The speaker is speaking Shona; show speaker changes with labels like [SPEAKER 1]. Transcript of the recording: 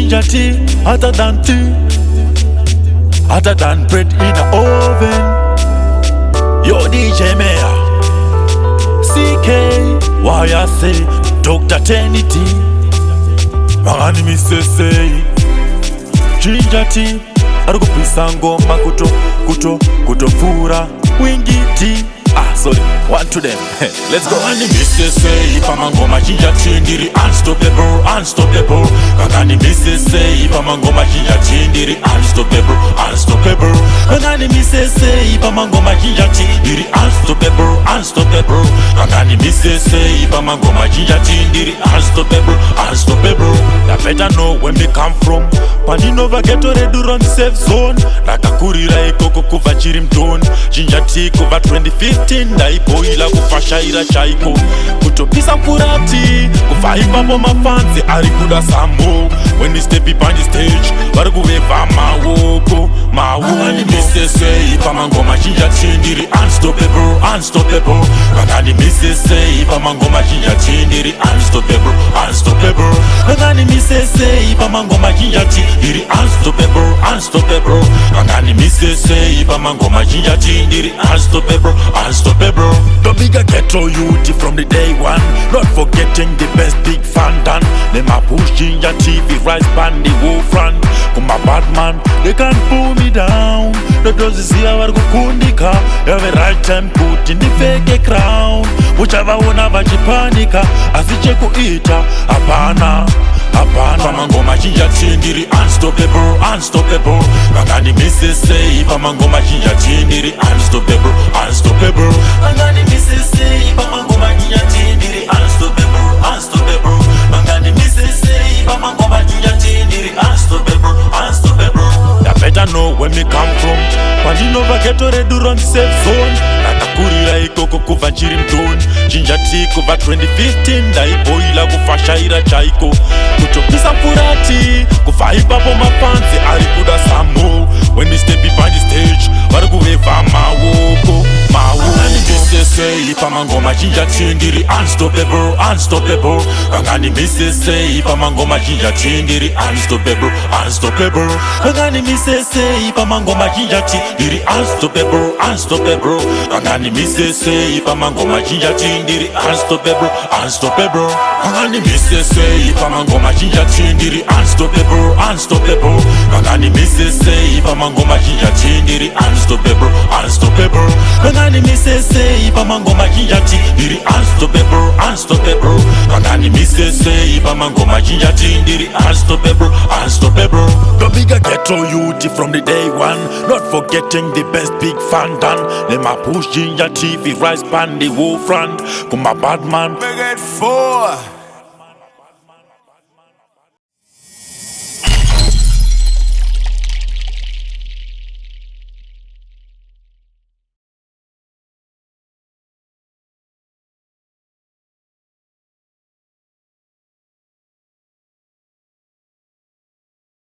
[SPEAKER 1] Ginger tea, hotter than tea, hotter than bread in a oven. Yo DJ Mayor, CK, why I say Dr. Trinity, Magani Missy, Ginger tea, arikupisa ngoma kutofura wingi tea. Sorry, one to them. Let's go. Kangani Missy, pamangoma Ginger tea ndiri unstoppable, unstoppable. Kangani Missy, pamangoma Ginger tea ndiri unstoppable, unstoppable. Kangani Missy, pamangoma Ginger tea ndiri unstoppable, unstoppable. Kangani Missy, pamangoma Ginger tea ndiri unstoppable, unstoppable. You better know where me come from. Pandinova ghetto redu run safe zone. Nakakurira ikoko kuva chiri mtoni. Ginger tea kuva 2015. Ndaiboila kufashaira chaiko kutopisa mfurati kufa ipapo mafanzi ari kuda samo. When we step up on the stage vari kuveva maoko Kangani Missy, pamangoma Ginger tea ndiri unstoppable, unstoppable. Kangani Missy, pamangoma Ginger tea ndiri unstoppable, unstoppable. Kangani Missy, pamangoma Ginger tea ndiri unstoppable, unstoppable. Kangani Missy, pamangoma Ginger tea ndiri unstoppable, unstoppable. The bigger ghetto youth from the day one, not forgetting the best big fan done. Them a push Ginger tea, fi rise pan the whole front. Come a bad man, they can't pull me down. The does is here where kundika. Every right time put in the fake crown. Whichever one have a jipanika, asiche kuita apana. Pamangoma Ginger tea ndiri unstoppable, unstoppable. Kangani Missy, pamangoma Ginger tea ndiri unstoppable, unstoppable. Kangani Missy, pamangoma Ginger tea ndiri unstoppable, unstoppable. Kangani Missy, pamangoma Ginger tea ndiri unstoppable, unstoppable. You better know where me come from. Pandinova ghetto redu run safe zone. Nakakurira ikoko kuva chiri mtoni. Ginger tea kuva 2015. Ndaiboila kufashaira chaiko kutopisa mfurati kufa ipapo mafanzi ari kuda samo. When we step up on the stage vari kuveva maoko Kangani Missy, pamangoma Ginger tea ndiri unstoppable, unstoppable. Kangani Missy, pamangoma Ginger tea ndiri unstoppable, unstoppable. Kangani Missy, pamangoma Ginger tea ndiri unstoppable, unstoppable. Kangani Missy, pamangoma Ginger tea ndiri unstoppable, unstoppable. Kangani Missy, pamangoma Ginger tea ndiri unstoppable, unstoppable. Kangani Missy, pamangoma Ginger tea ndiri unstoppable, unstoppable. Kangani Missy, pamangoma Ginger tea ndiri unstoppable, unstoppable. Kangani Missy, pamangoma Ginger tea ndiri unstoppable, unstoppable. The bigger ghetto youth from the day one, not forgetting the best big fan done. Them a push Ginger tea, fi rise pan the whole front. Come a bad man,
[SPEAKER 2] Big 4